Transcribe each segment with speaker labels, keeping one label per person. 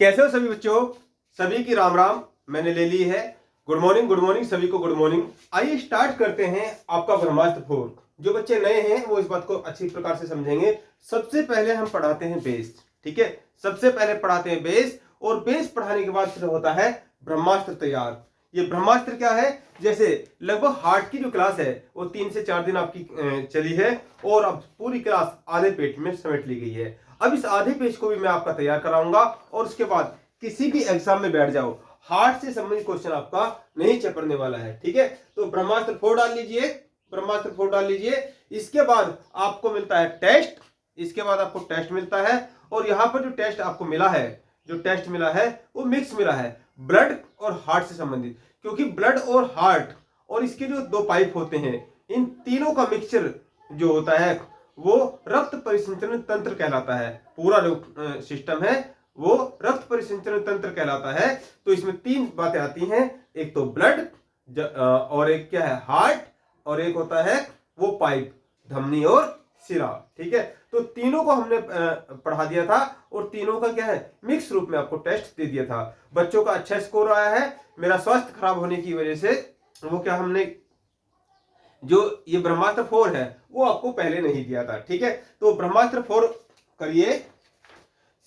Speaker 1: कैसे हो सभी बच्चों? सभी की राम राम मैंने ले ली है। गुड मॉर्निंग सभी को गुड मॉर्निंग। आइए स्टार्ट करते हैं आपका ब्रह्मास्त्र 4। जो बच्चे नए हैं वो इस बात को अच्छी प्रकार से समझेंगे। सबसे पहले हम पढ़ाते हैं बेस, ठीक है। सबसे पहले पढ़ाते हैं बेस, और बेस पढ़ाने के बाद फिर होता है ब्रह्मास्त्र तैयार। ये ब्रह्मास्त्र क्या है? जैसे लगभग हार्ट की जो क्लास है वो 3 से 4 दिन आपकी चली है, और अब पूरी क्लास आधे पेज में समेट ली गई है। अब इस आधे पेज को भी मैं आपका तैयार कराऊंगा, और उसके बाद किसी भी एग्जाम में बैठ जाओ, हार्ट से संबंधित क्वेश्चन आपका नहीं चपड़ने वाला है, ठीक है। तो ब्रह्मास्त्र 4 डाल लीजिए, ब्रह्मास्त्र 4 डाल लीजिए। इसके बाद आपको मिलता है टेस्ट, इसके बाद आपको टेस्ट मिलता है, और यहां पर जो टेस्ट आपको मिला है, जो टेस्ट मिला है वो मिक्स मिला है, ब्लड और हार्ट से संबंधित। क्योंकि ब्लड और हार्ट और इसके जो दो पाइप होते हैं, इन तीनों का मिक्सचर जो होता है वो रक्त परिसंचरण तंत्र कहलाता है। पूरा जो सिस्टम है वो रक्त परिसंचरण तंत्र कहलाता है। तो इसमें 3 बातें आती हैं, एक तो ब्लड, और एक क्या है हार्ट, और एक होता है वो पाइप, धमनी और सिरा, ठीक है। तो तीनों को हमने पढ़ा दिया था, और तीनों का क्या है मिक्स रूप में आपको टेस्ट दे दिया था। बच्चों का अच्छा स्कोर आया है। मेरा स्वास्थ्य खराब होने की वजह से वो क्या हमने जो ये ब्रह्मास्त्र 4 है वो आपको पहले नहीं दिया था, ठीक है। तो ब्रह्मास्त्र 4 करिए।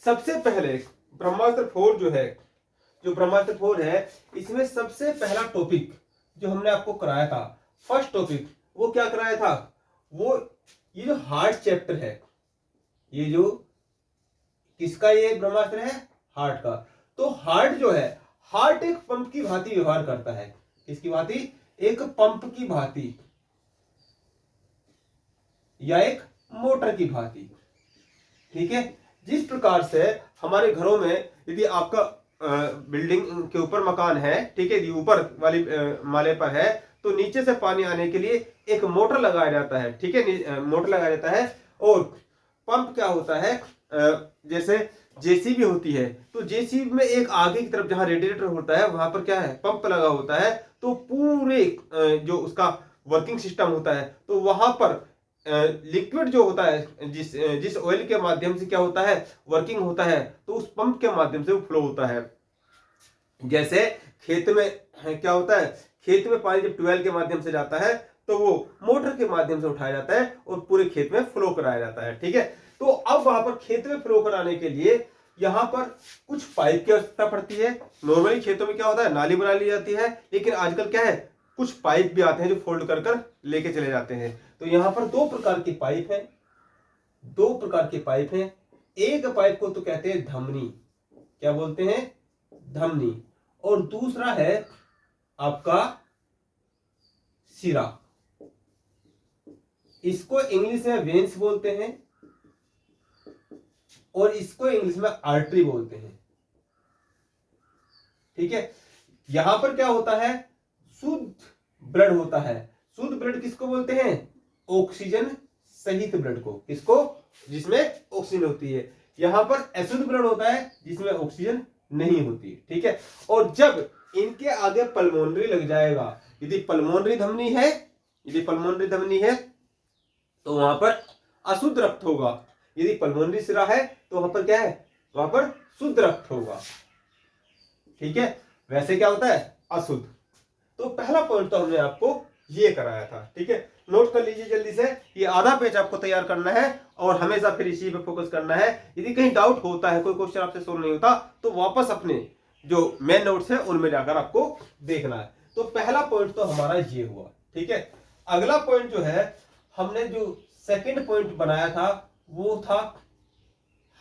Speaker 1: सबसे पहले ब्रह्मास्त्र 4 जो है, जो ब्रह्मास्त्र 4 है, इसमें सबसे पहला टॉपिक जो हमने आपको कराया था, फर्स्ट टॉपिक, वो क्या कराया था? वो ये जो हार्ट चैप्टर है, ये जो किसका ये ब्रह्मास्त्र है? हार्ट का। तो हार्ट जो है, हार्ट एक पंप की भांति व्यवहार करता है। किसकी भांति? एक पंप की भांति, या एक मोटर की भांति, ठीक है। जिस प्रकार से हमारे घरों में यदि आपका बिल्डिंग के ऊपर मकान है, ठीक है, यदि ऊपर वाली माले पर है, तो नीचे से पानी आने के लिए एक मोटर लगाया जाता है, ठीक है, मोटर लगाया जाता है। और पंप क्या होता है, जैसे जेसीबी होती है, तो जेसीबी में एक आगे की तरफ जहां रेडिएटर होता है वहां पर क्या है पंप लगा होता है। तो पूरे जो उसका वर्किंग सिस्टम होता है, तो वहां पर लिक्विड जो होता है, जिस ऑयल के माध्यम से क्या होता है वर्किंग होता है, तो उस पंप के माध्यम से वो फ्लो होता है। जैसे खेत में क्या होता है, खेत में पानी जब ट्यूबवेल के माध्यम से जाता है तो वो मोटर के माध्यम से उठाया जाता है और पूरे खेत में फ्लो कराया जाता है, ठीक है। तो अब वहां पर खेत में फ्लो कराने के लिए यहां पर कुछ पाइप की आवश्यकता पड़ती है। नॉर्मली खेतों में क्या होता है नाली बना ली जाती है, लेकिन आजकल क्या है कुछ पाइप भी आते हैं जो फोल्ड कर कर लेके चले जाते हैं। तो यहां पर 2 प्रकार की पाइप है, 2 प्रकार के पाइप हैं। एक पाइप को तो कहते हैं धमनी, क्या बोलते हैं? धमनी। और दूसरा है आपका सिरा, इसको इंग्लिश में वेन्स बोलते हैं, और इसको इंग्लिश में आर्टरी बोलते हैं, ठीक है। यहां पर क्या होता है, शुद्ध ब्लड होता है। शुद्ध ब्लड किसको बोलते हैं? ऑक्सीजन सहित ब्लड को। किसको? जिसमें ऑक्सीजन होती है। यहां पर अशुद्ध ब्लड होता है जिसमें ऑक्सीजन नहीं होती, ठीक है। और जब इनके आगे पल्मोनरी लग जाएगा, यदि पल्मोनरी धमनी है, यदि पल्मोनरी धमनी है तो वहां पर अशुद्ध रक्त होगा। यदि पल्मोनरी सिरा है तो वहां पर क्या है, वहां पर शुद्ध रक्त होगा, ठीक है। वैसे क्या होता है अशुद्ध। तो पहला पॉइंट तो हमने आपको ये कराया था, ठीक है। नोट कर लीजिए जल्दी से, ये आधा पेज आपको तैयार करना है और हमेशा फिर इसी पे फोकस करना है। यदि कहीं डाउट होता है, कोई क्वेश्चन आपसे सोल्व नहीं होता, तो वापस अपने जो मेन नोट्स है उनमें जाकर आपको देखना है। तो पहला पॉइंट तो हमारा ये हुआ, ठीक है। अगला पॉइंट जो है, हमने जो सेकेंड पॉइंट बनाया था वो था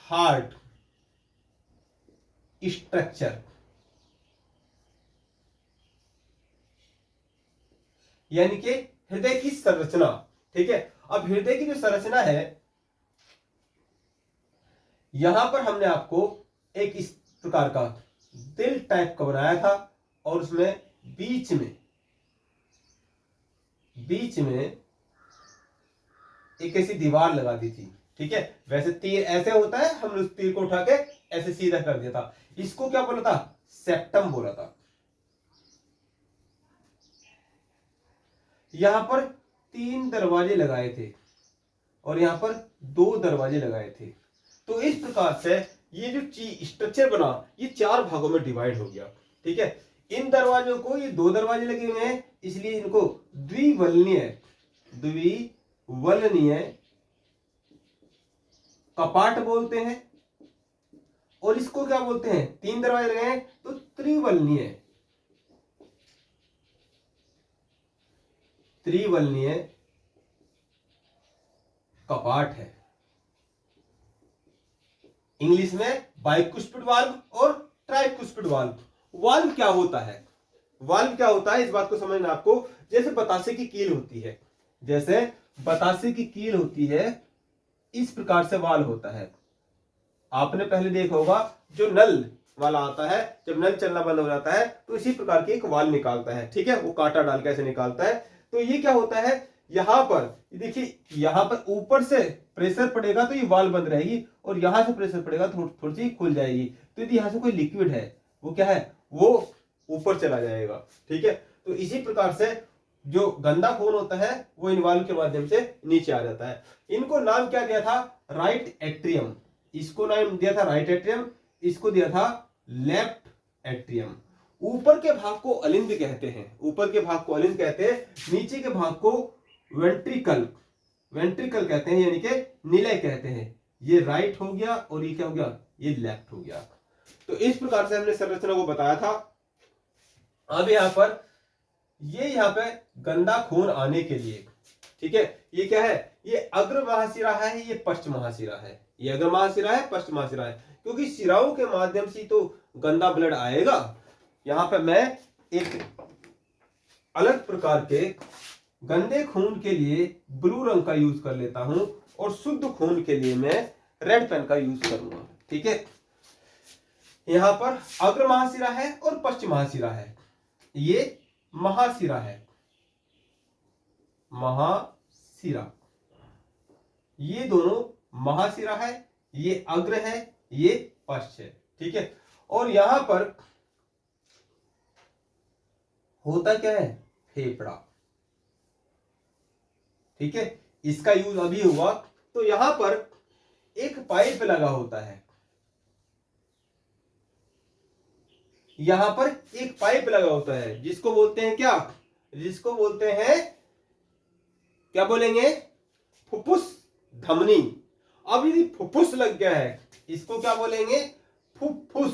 Speaker 1: हार्ट स्ट्रक्चर, यानी कि हृदय की संरचना, ठीक है। अब हृदय की जो संरचना है, यहां पर हमने आपको एक इस प्रकार का दिल टाइप का बनाया था, और उसमें बीच में एक ऐसी दीवार लगा दी थी, ठीक है। वैसे तीर ऐसे होता है, हमने उस तीर को उठा के ऐसे सीधा कर दिया था। इसको क्या बोला था? सेप्टम बोला था। यहां पर 3 दरवाजे लगाए थे और यहां पर 2 दरवाजे लगाए थे। तो इस प्रकार से ये जो स्ट्रक्चर बना ये 4 भागों में डिवाइड हो गया। ठीक है, इन दरवाजों को, ये 2 दरवाजे लगे हुए हैं इसलिए इनको द्विवलनीय कपाट बोलते हैं। और इसको क्या बोलते हैं, 3 दरवाजे लगे हैं तो त्रिवलनीय कपाट है। इंग्लिश में बाइकुस्पिड वाल्व और ट्राइकुस्पिड वाल्व। वाल्व क्या होता है, वाल्व क्या होता है इस बात को समझना आपको। जैसे बतासे की कील होती है, जैसे बतासे की कील होती है, इस प्रकार से वाल्व होता है। आपने पहले देखा होगा जो नल वाला आता है, जब नल चलना बंद हो जाता है तो इसी प्रकार की एक वाल्व निकालता है। ठीक है, वो कांटा डाल के ऐसे निकालता है। तो ये क्या होता है, यहां पर देखिए, यहां पर ऊपर से प्रेशर पड़ेगा तो ये वाल्व बंद रहेगी, और यहां से प्रेशर पड़ेगा तो थोड़ी सी खुल जाएगी। तो यदि यहां से कोई लिक्विड है वो क्या है, वो ऊपर चला जाएगा। ठीक है, तो इसी प्रकार से जो गंदा खून होता है वो इन वाल्व के माध्यम से नीचे आ जाता है। इनको नाम क्या दिया था, राइट एट्रियम। इसको नाम दिया था राइट एट्रियम, इसको दिया था लेफ्ट एट्रियम। ऊपर के भाग को अलिंद कहते हैं, ऊपर के भाग को अलिंद कहते हैं, नीचे के भाग को वेंट्रिकल कहते हैं, यानी कि निलय कहते हैं। ये राइट हो गया और ये क्या हो गया, ये लेफ्ट हो गया। तो इस प्रकार से हमने संरचना को बताया था। अब यहां पे गंदा खून आने के लिए, ठीक है, ये क्या है, ये अग्र महाशिरा है, ये पश्च महाशिरा है। ये अग्र महाशिरा है, पश्च महाशिरा है, क्योंकि शिराओं के माध्यम से तो गंदा ब्लड आएगा। यहां पे मैं एक अलग प्रकार के गंदे खून के लिए ब्लू रंग का यूज कर लेता हूं, और शुद्ध खून के लिए मैं रेड पेन का यूज करूंगा। ठीक है, यहां पर अग्र महाशिरा है और पश्च महाशिरा है, ये महाशिरा है, महाशिरा, ये दोनों महाशिरा है, ये अग्र है, ये पश्च है। ठीक है, और यहां पर होता क्या है, फेफड़ा। ठीक है, इसका यूज अभी हुआ। तो यहां पर एक पाइप लगा होता है, यहां पर एक पाइप लगा होता है, जिसको बोलते हैं क्या, जिसको बोलते हैं, क्या बोलेंगे, फुफ्फुस धमनी। अब यदि फुफ्फुस लग गया है, इसको क्या बोलेंगे, फुफ्फुस,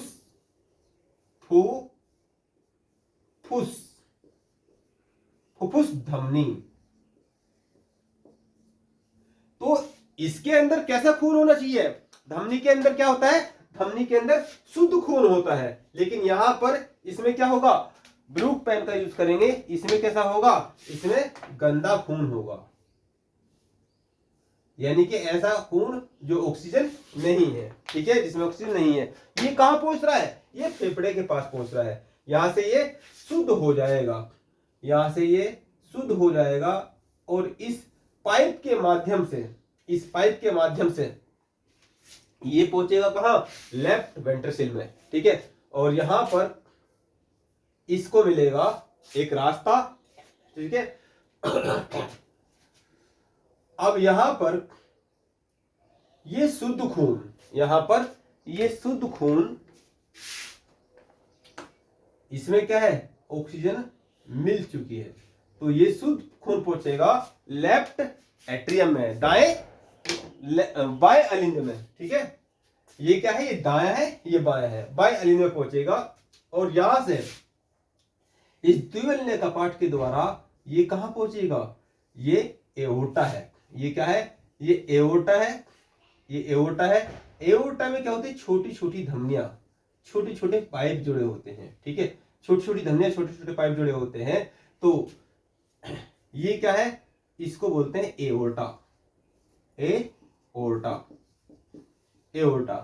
Speaker 1: फुफ्फुस धमनी। तो इसके अंदर कैसा खून होना चाहिए, धमनी के अंदर क्या होता है, धमनी के अंदर शुद्ध खून होता है। लेकिन यहां पर इसमें क्या होगा, ब्लू पेन का यूज करेंगे, इसमें कैसा होगा, इसमें गंदा खून होगा, यानी कि ऐसा खून जो ऑक्सीजन नहीं है। ठीक है, जिसमें ऑक्सीजन नहीं है। ये कहां पहुंच रहा है, ये फेफड़े के पास पहुंच रहा है। यहां से ये शुद्ध हो जाएगा, यहां से ये शुद्ध हो जाएगा, और इस पाइप के माध्यम से, इस पाइप के माध्यम से ये पहुंचेगा कहां, लेफ्ट वेंट्रिकल में। ठीक है, और यहां पर इसको मिलेगा एक रास्ता। ठीक है, अब यहां पर ये शुद्ध खून, यहां पर ये शुद्ध खून, इसमें क्या है, ऑक्सीजन मिल चुकी है, तो ये शुद्ध खून पहुंचेगा लेफ्ट एट्रियम में, दाएं बाएं अलिंद में। ठीक है, ये क्या है, ये दायां है, ये बायां है, बाएं अलिंद में पहुंचेगा, और यहां से इस द्विवलनीय कपाट के द्वारा ये कहां पहुंचेगा, ये एओर्टा है। ये क्या है, ये एओर्टा है, ये एओर्टा है। एओर्टा में क्या होती है, छोटी छोटी धमनियां, छोटे छोटे पाइप जुड़े होते हैं। ठीक है, छोटी छोटी धमनियां, छोटे छोटे पाइप जुड़े होते हैं। तो ये क्या है, इसको बोलते हैं एओर्टा, एओर्टा, एओर्टा।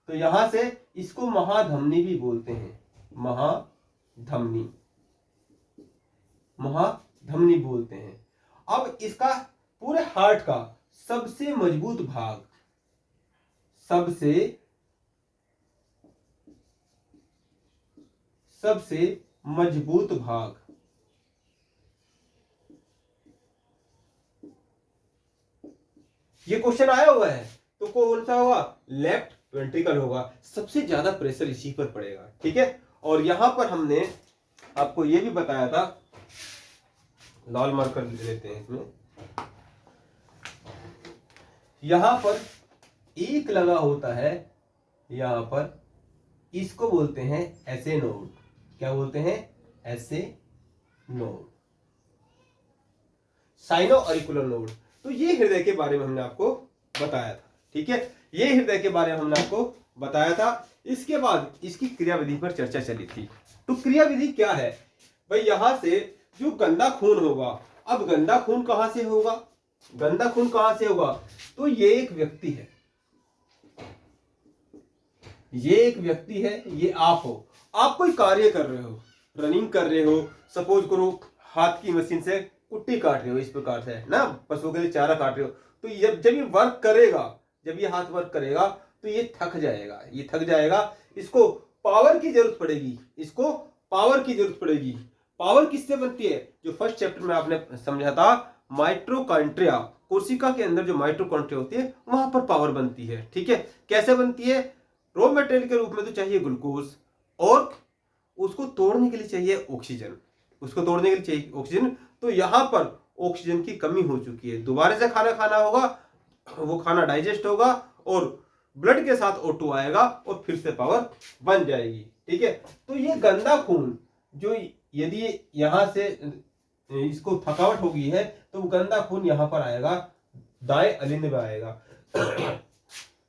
Speaker 1: तो यहां से इसको महाधमनी भी बोलते हैं, महाधमनी, महाधमनी बोलते हैं। अब इसका पूरे हार्ट का सबसे मजबूत भाग, सबसे मजबूत भाग, ये क्वेश्चन आया हुआ है, तो कौन सा होगा, लेफ्ट वेंट्रिकल होगा, सबसे ज्यादा प्रेशर इसी पर पड़ेगा। ठीक है, और यहां पर हमने आपको ये भी बताया था, लाल मार्कर ले लेते हैं इसमें, यहां पर एक लगा होता है, यहां पर इसको बोलते हैं एसए नोड। क्या बोलते हैं? SA node, sino auricular node. तो ये हृदय के बारे में हमने आपको बताया था। ठीक है, ये हृदय के बारे में हमने आपको बताया था। इसके बाद इसकी क्रियाविधि पर चर्चा चली थी। तो क्रियाविधि क्या है भाई? यहां से जो गंदा खून होगा, अब गंदा खून कहां से होगा? गंदा खून कहां से होगा? तो ये एक व्यक्ति है, ये एक व्यक्ति है, ये आप हो। आप कोई कार्य कर रहे हो, रनिंग कर रहे हो, सपोज करो हाथ की मशीन से कुट्टी काट रहे हो, इस प्रकार से ना, पशुओं के लिए चारा काट रहे हो। तो जब ये वर्क करेगा, जब ये हाथ वर्क करेगा तो ये थक जाएगा, ये थक जाएगा, इसको पावर की जरूरत पड़ेगी, इसको पावर की जरूरत पड़ेगी। पावर किससे बनती है? जो फर्स्ट चैप्टर में आपने समझा था, माइट्रोकॉन्ड्रिया, कोशिका के अंदर जो माइट्रोकॉन्ड्रिया होती है वहां पर पावर बनती है। ठीक है, कैसे बनती है? रॉ मटेरियल के रूप में तो चाहिए ग्लूकोज, और उसको तोड़ने के लिए चाहिए ऑक्सीजन, उसको तोड़ने के लिए चाहिए ऑक्सीजन। तो यहां पर ऑक्सीजन की कमी हो चुकी है, दोबारा से खाना खाना होगा, वो खाना डाइजेस्ट होगा और ब्लड के साथ O2 आएगा और फिर से पावर बन जाएगी। ठीक है, तो ये गंदा खून जो यदि यहां से इसको थकावट हो गई है तो वो गंदा खून यहां पर आएगा, दाएं अलिंद में आएगा।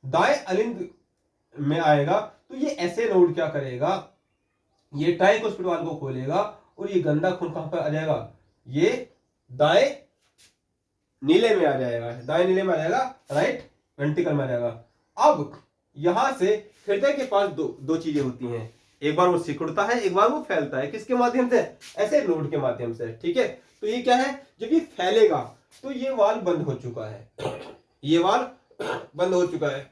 Speaker 1: दाएं अलिंद में आएगा तो ये ऐसे नोड क्या करेगा? ये ट्राइकोस्पिड वाल्व को खोलेगा और ये गंदा खून कहां पर आ जाएगा? ये दाएं नीले में आ जाएगा, दाएं नीले में आ जाएगा, राइट वेंट्रिकल में आ जाएगा। अब यहां से हृदय के पास दो चीजें होती हैं, एक बार वो सिकुड़ता है, एक बार वो फैलता है। किसके माध्यम से? ऐसे नोड के माध्यम से। ठीक है, तो ये क्या है? जब ये फैलेगा तो ये वाल्व बंद हो चुका है, ये वाल्व बंद हो चुका है।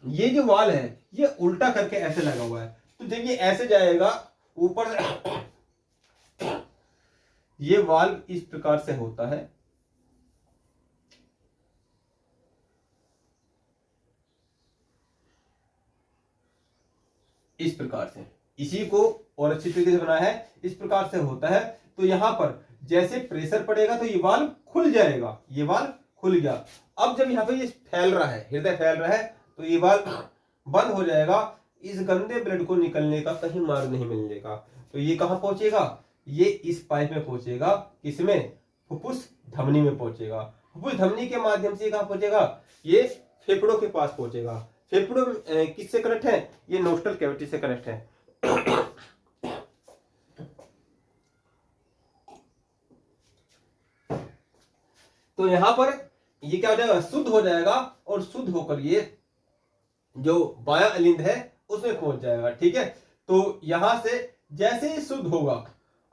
Speaker 1: ये जो वाल्व है ये उल्टा करके ऐसे लगा हुआ है, तो जब ये ऐसे जाएगा ऊपर से, ये वाल्व इस प्रकार से होता है, इस प्रकार से, इसी को और अच्छी तरीके से बनाया है, इस प्रकार से होता है। तो यहां पर जैसे प्रेशर पड़ेगा तो ये वाल्व खुल जाएगा, ये वाल्व खुल गया। अब जब यहां पे ये फैल रहा है, हृदय फैल रहा है, तो ये वाल्व बंद हो जाएगा, इस गंदे ब्लड को निकलने का कहीं मार्ग नहीं मिलने का। तो ये कहां पहुंचेगा? ये इस पाइप में पहुंचेगा, किसमें? फुफ्फुस धमनी में पहुंचेगा। फुफ्फुस धमनी के माध्यम से कहां पहुंचेगा? ये फेफड़ों के पास पहुंचेगा। फेफड़ों किससे कनेक्ट है? ये नोस्ट्रल कैविटी से कनेक्ट है। तो यहां पर ये क्या हो जाएगा? शुद्ध हो जाएगा, और शुद्ध होकर ये जो बायां अलिंद है उसमें पहुंच जाएगा। ठीक है, तो यहां से जैसे ही शुद्ध होगा,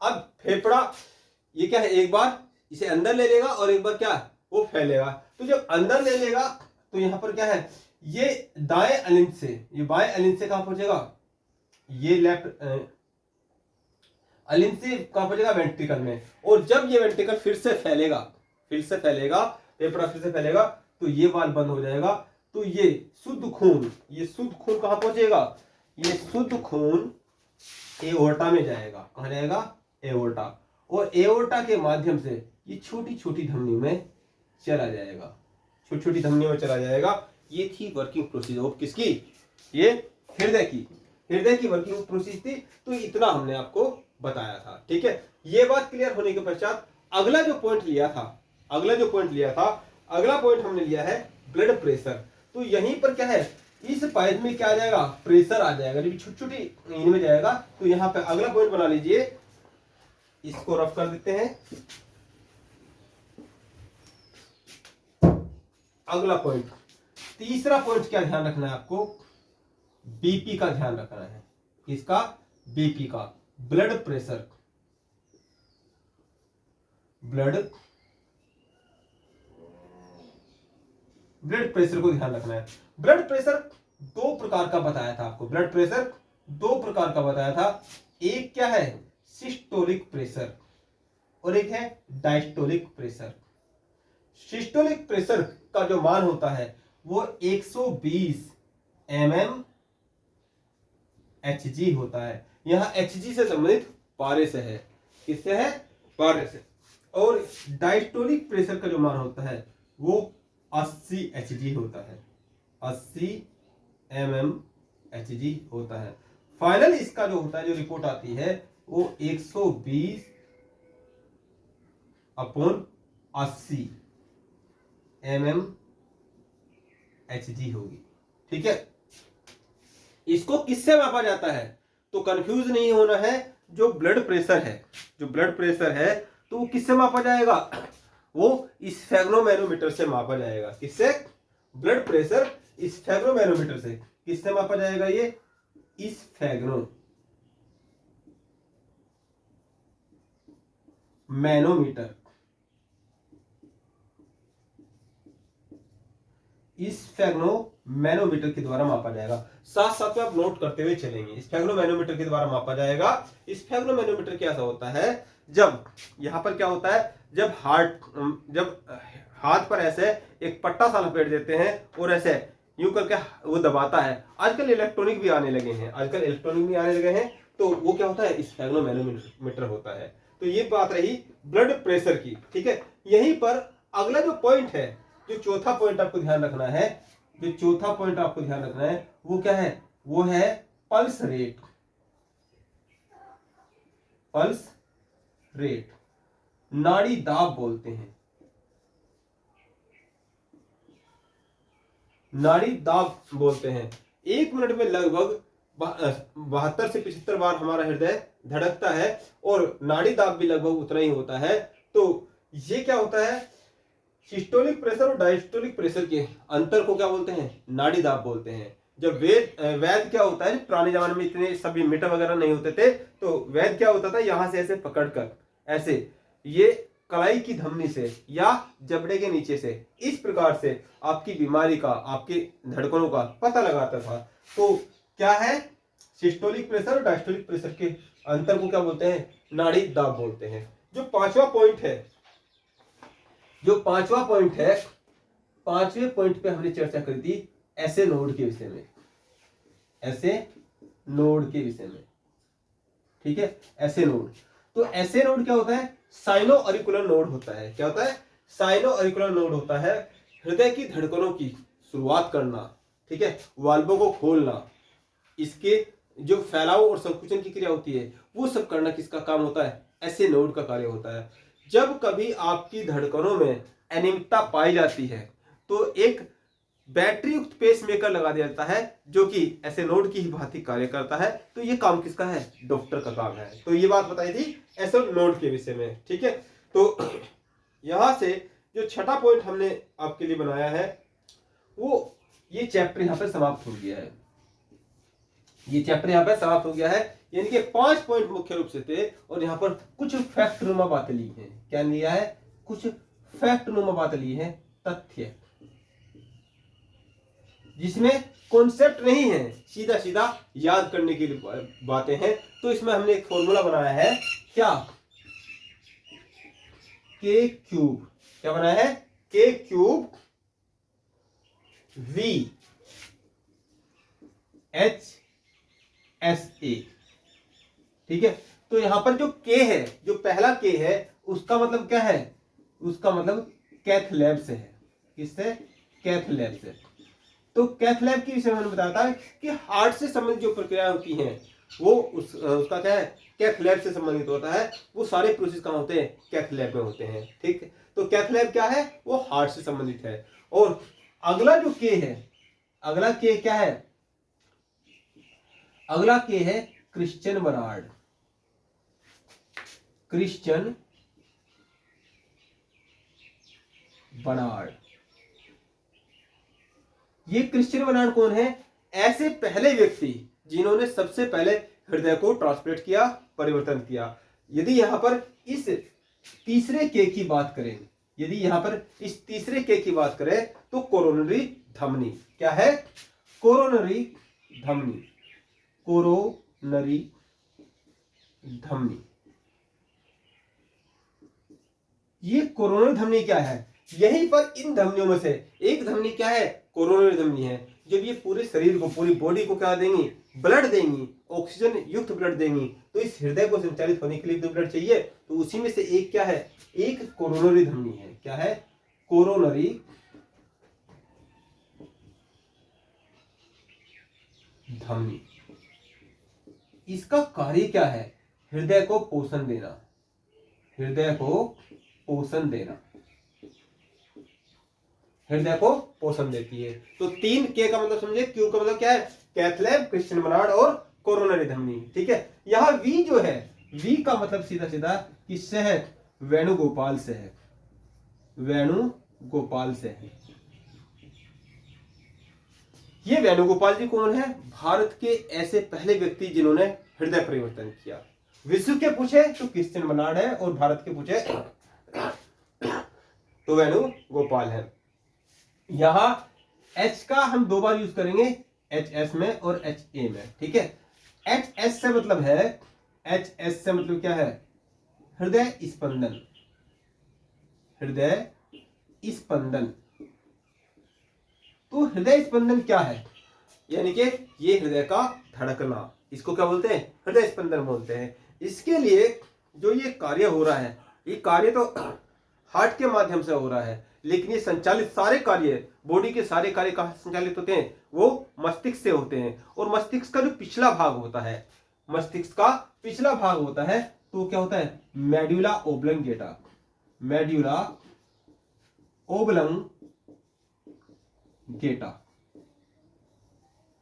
Speaker 1: अब फेफड़ा ये क्या है, एक बार इसे अंदर ले लेगा और एक बार क्या, वो फैलेगा। तो जब अंदर ले लेगा तो यहां पर क्या है, ये दाएं अलिंद से, ये बाएं अलिंद से कहां पहुंचेगा? ये लेफ्ट अलिंद से कहां पहुंचेगा? वेंट्रिकल में। और जब ये वेंट्रिकल फिर से फैलेगा, फेफड़ा फिर से फैलेगा, तो ये वाल्व बंद हो जाएगा। तो ये शुद्ध खून, ये शुद्ध खून कहां पहुंचेगा? ये शुद्ध खून एओर्टा में जाएगा। कहां जाएगा? एओर्टा। और एओर्टा के माध्यम से ये छोटी छोटी धमनियों में चला जाएगा, छोटी छोटी धमनियों में चला जाएगा। ये थी वर्किंग प्रोसेस ऑफ किसकी? ये हृदय की वर्किंग प्रोसेस थी। तो इतना हमने आपको बताया था। ठीक है, ये बात क्लियर होने के पश्चात अगला जो पॉइंट लिया था, अगला पॉइंट हमने लिया है ब्लड प्रेशर। तो यहीं पर क्या है, इस पाइप में क्या आ जाएगा? प्रेशर आ जाएगा, जब छोटी छोटी इनमें जाएगा। तो यहां पे अगला पॉइंट बना लीजिए, इसको रफ कर देते हैं। अगला पॉइंट, तीसरा पॉइंट क्या ध्यान रखना है आपको? बीपी का ध्यान रखना है। किसका? बीपी का, ब्लड प्रेशर। ब्लड प्रेशर को ध्यान रखना है। ब्लड प्रेशर दो प्रकार का बताया था आपको, ब्लड प्रेशर दो प्रकार का बताया था। एक क्या है? सिस्टोलिक प्रेशर, और एक है डायस्टोलिक प्रेशर। सिस्टोलिक प्रेशर का जो मान होता है वो 120 mmHg होता है। यहाँ Hg से संबंधित पारे से है, किससे है? पारे से। और डायस्टोलिक प्रेशर का जो मान होता है वो 80 Hg होता है, 80 mmHg होता है। फाइनल इसका जो होता है, जो रिपोर्ट आती है वो 120/80 mmHg होगी। ठीक है, इसको किससे मापा जाता है? तो कंफ्यूज नहीं होना है, जो ब्लड प्रेशर है, जो ब्लड प्रेशर है तो वो किससे मापा जाएगा? वो स्फेग्नोमैनोमीटर से मापा जाएगा। किससे? ब्लड प्रेशर स्फेग्नोमैनोमीटर से। किससे मापा जाएगा? ये स्फेग्नोमैनोमीटर, स्फेग्नोमैनोमीटर के द्वारा मापा जाएगा। साथ साथ में आप नोट करते हुए चलेंगे। स्फेग्नोमैनोमीटर के द्वारा मापा जाएगा। स्फेग्नोमैनोमीटर क्या होता है? जब यहाँ पर क्या होता है, जब हाथ पर ऐसे एक पट्टा सा लपेट देते हैं और ऐसे यूं करके वो दबाता है। आजकल इलेक्ट्रॉनिक भी आने लगे हैं, तो वो क्या होता है? स्फेग्नोमैनोमीटर होता है। तो ये बात रही ब्लड प्रेशर की। ठीक है, यहीं पर अगला जो पॉइंट है, जो चौथा पॉइंट आपको ध्यान रखना है, वो क्या है? वो है पल्स रेट। पल्स रेट, नाड़ी दाब बोलते हैं, नाड़ी दाब बोलते हैं। 1 मिनट में लगभग 72 से 75 बार हमारा हृदय धड़कता है और नाड़ी दाब भी लगभग उतना ही होता है। तो ये क्या होता है? सिस्टोलिक प्रेशर और डायस्टोलिक प्रेशर के अंतर को क्या बोलते हैं? नाड़ी दाब बोलते हैं। जब वैद क्या होता है, पुराने जमाने में इतने सभी मीटर वगैरह नहीं होते थे, तो वैद क्या होता था, यहां से ऐसे पकड़कर ऐसे ये कलाई की धमनी से या जबड़े के नीचे से इस प्रकार से आपकी बीमारी का, आपके धड़कनों का पता लगाता था। तो क्या है? सिस्टोलिक प्रेशर और डायस्टोलिक प्रेशर के अंतर को क्या बोलते हैं? नाड़ी दाब बोलते हैं। जो पांचवा पॉइंट है, पांचवें पॉइंट पे हमने चर्चा करी थी ऐसे नोड के विषय में, ठीक है, ऐसे नोड। तो ऐसे नोड क्या होता है? साइनो ऑरिकुलर नोड होता है। क्या होता है? साइनो ऑरिकुलर नोड होता है। हृदय की धड़कनों की शुरुआत करना, ठीक है, वाल्वों को खोलना, इसके जो फैलाव और संकुचन की क्रिया होती है वो सब करना किसका काम होता है? ऐसे नोड का कार्य होता है। जब कभी आपकी धड़कनों में अनियमितता पाई जाती है तो एक बैटरी युक्त पेसमेकर लगा दिया जाता है, जो कि ऐसे नोड की ही भांति कार्य करता है। तो ये काम किसका है? डॉक्टर का काम है। तो ये बात बताई थी ऐसे नोड के विषय में। ठीक है, तो यहां से जो छठा पॉइंट हमने आपके लिए बनाया है, वो ये चैप्टर यहां पर समाप्त हो गया है। यानी कि 5 पॉइंट मुख्य रूप से थे और यहाँ पर कुछ फैक्ट नुमा बातें ली हैं। क्या लिया है? कुछ फैक्ट नुमा बातें ली है, तथ्य, जिसमें कॉन्सेप्ट नहीं है, सीधा सीधा याद करने की बातें हैं। तो इसमें हमने एक फॉर्मूला बनाया है, क्या? के क्यूब। क्या बनाया है? के cube V H S A. ठीक है, तो यहां पर जो के है, जो पहला के है, उसका मतलब क्या है? उसका मतलब कैथ लैब से है। किससे? कैथ लैब से। तो कैथ लैब के विषय में मैंने बताया था कि हार्ट से संबंधित जो प्रक्रिया होती हैं वो उसका क्या है? कैथ लैब से संबंधित होता है। वो सारे प्रोसेस कहाँ होते हैं? कैथ लैब में होते हैं। ठीक, तो कैथ लैब क्या है? वो हार्ट से संबंधित है। और अगला जो के है, अगला के क्या है? अगला के है क्रिश्चियन बर्नार्ड। Christiaan Barnard. ये क्रिश्चियन बर्नार्ड कौन है? ऐसे पहले व्यक्ति जिन्होंने सबसे पहले हृदय को ट्रांसप्लेट किया, परिवर्तन किया। यदि यहां पर इस तीसरे के की बात करें, यदि यहां पर इस तीसरे के की बात करें तो कोरोनरी धमनी। क्या है? कोरोनरी धमनी। कोरोनरी धमनी। ये कोरोनरी धमनी क्या है? यहीं पर इन धमनियों में से एक धमनी क्या है? कोरोनरी धमनी है। जब ये पूरे शरीर को, पूरी बॉडी को क्या देंगी, ब्लड देंगी, ऑक्सीजन युक्त ब्लड देंगी, तो इस हृदय को संचालित होने के लिए तो ब्लड चाहिए। तो उसी में से एक क्या है, एक कोरोनरी धमनी है। क्या है, कोरोनरी धमनी। इसका कार्य क्या है, हृदय को पोषण देना, हृदय को पोषण देना, हृदय को पोषण देती है। तो 3 के का मतलब समझे, क्यू का मतलब क्या है, कैथलेब, क्रिश्चियन बर्नार्ड और कोरोनरी धमनी। ठीक है, यहां वी जो है, वी का मतलब सीधा सीधा किससे है, वेणुगोपाल से है, वेणुगोपाल से है। ये वेणुगोपाल जी कौन है, भारत के ऐसे पहले व्यक्ति जिन्होंने हृदय परिवर्तन किया। विश्व के पूछे तो क्रिश्चियन बर्नार्ड है, और भारत के पूछे तो वेणुगोपाल है। यहां H का हम 2 बार यूज करेंगे, HS में और HA में। ठीक है, HS से मतलब है, HS से मतलब क्या है, हृदय स्पंदन, हृदय स्पंदन। तो हृदय स्पंदन क्या है, यानी कि ये हृदय का धड़कना, इसको क्या बोलते हैं, हृदय स्पंदन बोलते हैं। इसके लिए जो ये कार्य हो रहा है, ये कार्य तो हार्ट के माध्यम से हो रहा है, लेकिन ये संचालित सारे कार्य, बॉडी के सारे कार्य कहां से संचालित होते हैं, वो मस्तिष्क से होते हैं। और मस्तिष्क का जो पिछला भाग होता है, मस्तिष्क का पिछला भाग होता है, तो क्या होता है, मेड्यूला ओब्लंगेटा, मेड्यूला ओब्लंगेटा।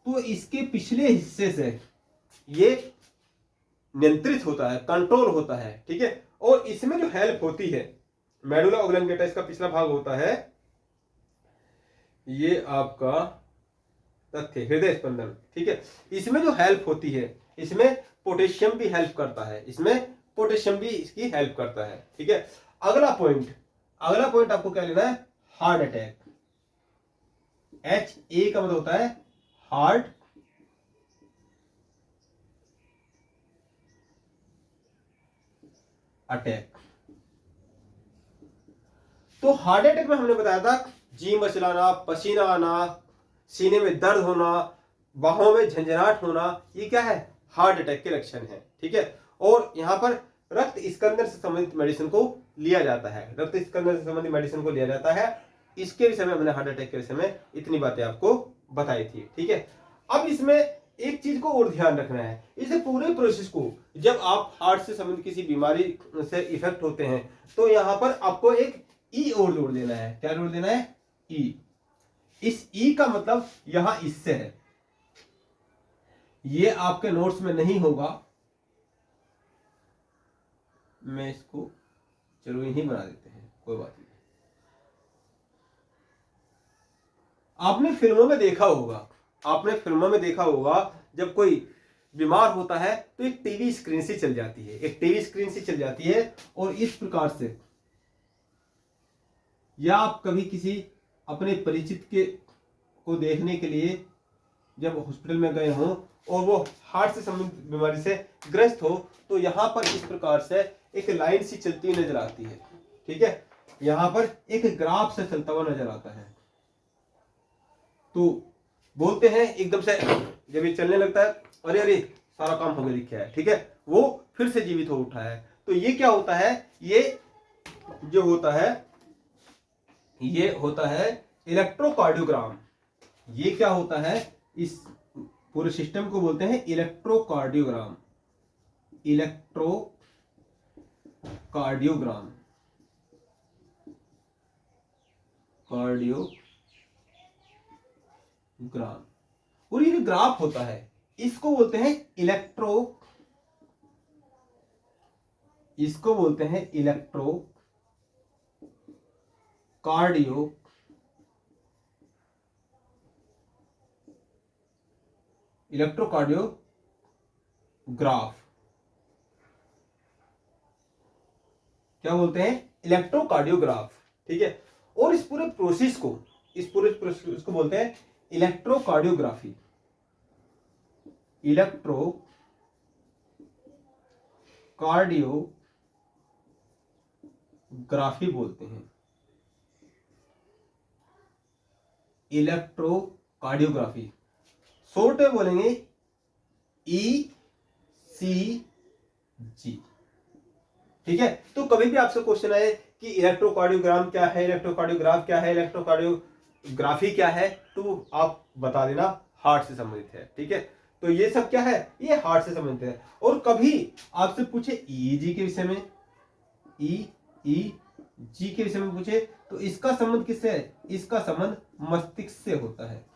Speaker 1: तो इसके पिछले हिस्से से ये नियंत्रित होता है, कंट्रोल होता है। ठीक है, और इसमें जो हेल्प होती है, मेडुला ओब्लंगेटा इसका पिछला भाग होता है, ये आपका तथ्य हृदय स्पंदन। ठीक है, इसमें जो हेल्प होती है, इसमें पोटेशियम भी हेल्प करता है, इसमें पोटेशियम भी इसकी हेल्प करता है। ठीक है, अगला पॉइंट आपको क्या लेना है, हार्ट अटैक। HA का मतलब होता है हार्ट अटैक। तो हार्ट अटैक में हमने बताया था, जी मचलाना, पसीना आना, सीने में दर्द होना, बाहों में झंझनाहट होना, ये क्या है, हार्ट अटैक के लक्षण है। ठीक है, और यहां पर रक्त स्कंदन से संबंधित मेडिसिन को लिया जाता है, रक्त स्कंदन से संबंधित मेडिसिन को लिया जाता है। इसके विषय में हमने हार्ट अटैक के विषय में इतनी बातें आपको बताई थी। ठीक है, अब इसमें एक चीज को और ध्यान रखना है, इस पूरे प्रोसेस को, जब आप हार्ट से संबंधित किसी बीमारी से इफेक्ट होते हैं, तो यहां पर आपको एक ई और जोड़ देना है। क्या जोड़ देना है, ई। इस ई का मतलब यहां इससे है, ये आपके नोट्स में नहीं होगा, मैं इसको चलो यही बना देते हैं, कोई बात नहीं। आपने फिल्मों में देखा होगा, जब कोई बीमार होता है तो एक टीवी स्क्रीन से चल जाती है, और इस प्रकार से, या आप कभी किसी अपने परिचित के को देखने के लिए जब हॉस्पिटल में गए हों और वो हार्ट से संबंधित बीमारी से ग्रस्त हो, तो यहां पर इस प्रकार से एक लाइन सी चलती नजर आती है। ठीक है, यहां पर एक ग्राफ से चलता हुआ नजर आता है। तो बोलते हैं एकदम से जब ये चलने लगता है, अरे अरे सारा काम हो गया लिखा है। ठीक है, वो फिर से जीवित हो उठा है। तो ये क्या होता है, ये जो होता है, ये होता है इलेक्ट्रोकार्डियोग्राम। ये क्या होता है, इस पूरे सिस्टम को बोलते हैं इलेक्ट्रोकार्डियोग्राम, इलेक्ट्रोकार्डियोग्राम, कार्डियोग्राम। और ये जो ग्राफ होता है, इसको बोलते हैं इलेक्ट्रोकार्डियोग्राफ। क्या बोलते हैं, इलेक्ट्रोकार्डियोग्राफ। ठीक है, और इस पूरे प्रोसेस को बोलते हैं इलेक्ट्रोकार्डियोग्राफी, इलेक्ट्रोकार्डियोग्राफी बोलते हैं, इलेक्ट्रोकार्डियोग्राफी कार्डियोग्राफी, शॉर्ट में बोलेंगे ECG। ठीक है, तो कभी भी आपसे क्वेश्चन आए कि इलेक्ट्रोकार्डियोग्राम क्या है, इलेक्ट्रोकार्डियोग्राफ क्या है, इलेक्ट्रोकार्डियोग्राफी क्या है, तो आप बता देना हार्ट से संबंधित है। ठीक है, तो ये सब क्या है, ये हार्ट से संबंधित है। और कभी आपसे पूछे EEG के विषय में, EEG के विषय में पूछे, तो इसका संबंध किससे है, इसका संबंध मस्तिष्क से होता है।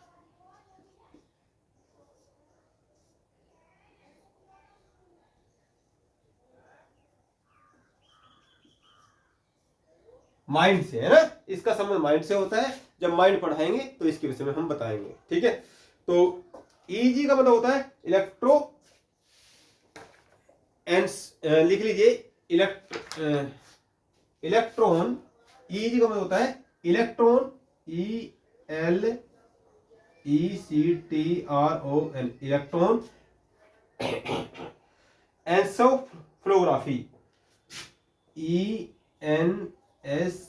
Speaker 1: माइंड से, है ना, इसका संबंध माइंड से होता है। जब माइंड पढ़ाएंगे तो इसके विषय में हम बताएंगे। ठीक है, तो EEG का मतलब होता है इलेक्ट्रो लिख लीजिए इलेक्ट्रॉन। EEG का मतलब होता है इलेक्ट्रॉन, ELECTRON, इलेक्ट्रॉन एंसेफलोग्राफी, एंसेफलोग्राफी।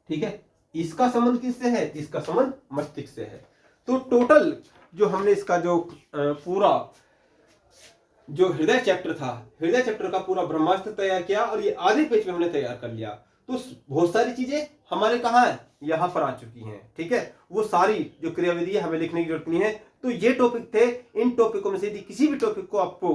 Speaker 1: ठीक है, इसका संबंध किससे है, इसका संबंध मस्तिष्क से है। तो टोटल जो हमने इसका जो पूरा जो हृदय चैप्टर था, हृदय चैप्टर का पूरा ब्रह्मास्त्र तैयार किया और ये आधे पेज में हमने तैयार कर लिया। तो बहुत सारी चीजें हमारे कहाँ है, यहाँ पर आ चुकी हैं। ठीक है, वो सारी जो क्रियाविधि है हमें लिखने की जरूरत नहीं है। तो ये टॉपिक थे, इन टॉपिकों में से यदि किसी भी टॉपिक को आपको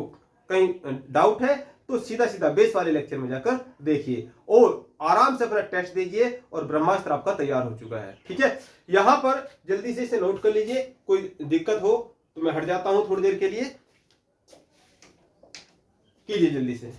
Speaker 1: कहीं डाउट है तो सीधा सीधा बेस वाले लेक्चर में जाकर देखिए और आराम से अपना टेस्ट दीजिए और ब्रह्मास्त्र आपका तैयार हो चुका है। ठीक है, यहाँ पर जल्दी से इसे नोट कर लीजिए, कोई दिक्कत हो तो मैं हट जाता हूं थोड़ी देर के लिए, कीजिए जल्दी से।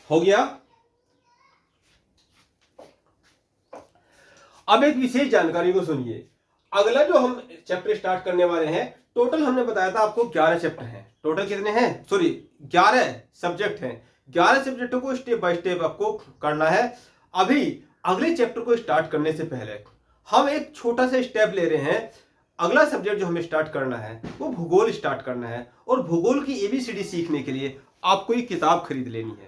Speaker 1: हो गया। अब एक विशेष जानकारी को सुनिए। अगला जो हम चैप्टर स्टार्ट करने वाले हैं, टोटल हमने बताया था आपको 11 चैप्टर हैं। टोटल कितने हैं, सॉरी 11 सब्जेक्ट हैं। 11 सब्जेक्टों को स्टेप बाय स्टेप आपको करना है। अभी अगले चैप्टर को स्टार्ट करने से पहले हम एक छोटा सा स्टेप ले रहे हैं। अगला सब्जेक्ट जो हमें स्टार्ट करना है वो भूगोल स्टार्ट करना है, और भूगोल की ABCD सीखने के लिए आपको ये किताब खरीद लेनी है।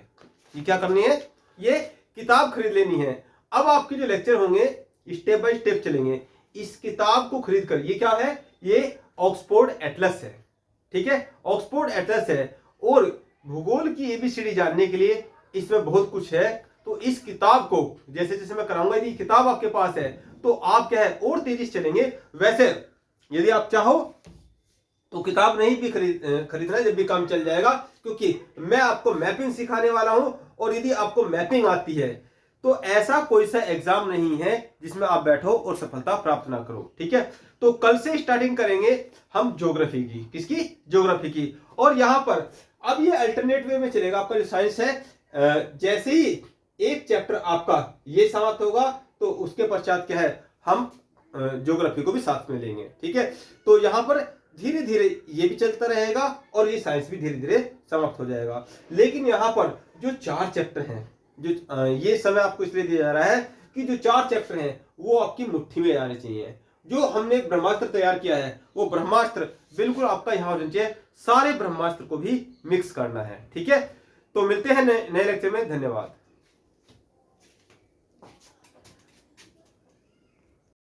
Speaker 1: ये क्या करनी है, ये किताब खरीद लेनी है। अब आपके जो लेक्चर होंगे स्टेप बाय स्टेप चलेंगे। इस किताब को खरीद कर, ये क्या है, ये ऑक्सफोर्ड एटलस है। ठीक है, ऑक्सफोर्ड एटलस है, और भूगोल की ABCD जानने के लिए इसमें बहुत कुछ है। तो इस किताब को जैसे जैसे मैं कराऊंगा, यदि किताब आपके पास है तो आप क्या है और तेजी से चलेंगे। वैसे यदि आप चाहो तो किताब नहीं भी खरीदना, जब भी काम चल जाएगा, क्योंकि मैं आपको मैपिंग सिखाने वाला हूं। और यदि आपको मैपिंग आती है तो ऐसा कोई सा एग्जाम नहीं है जिसमें आप बैठो और सफलता प्राप्त ना करो। ठीक है, तो कल से स्टार्टिंग करेंगे हम ज्योग्राफी की। किसकी, ज्योग्राफी की। और यहां पर अब ये अल्टरनेट वे में चलेगा आपका जो साइंस है। जैसे ही एक चैप्टर आपका ये समाप्त होगा तो उसके पश्चात क्या है, हम ज्योग्राफी को भी साथ में लेंगे। ठीक है, तो यहां पर धीरे धीरे ये भी चलता रहेगा और ये साइंस भी धीरे धीरे समाप्त हो जाएगा। लेकिन यहाँ पर जो 4 चैप्टर हैं, जो ये समय आपको इसलिए दिया जा रहा है कि जो 4 चैप्टर हैं वो आपकी मुट्ठी में आने चाहिए। जो हमने ब्रह्मास्त्र तैयार किया है वो ब्रह्मास्त्र बिल्कुल आपका यहाँ होना चाहिए। सारे ब्रह्मास्त्र को भी मिक्स करना है। ठीक है, तो मिलते हैं नए लेक्चर में। धन्यवाद।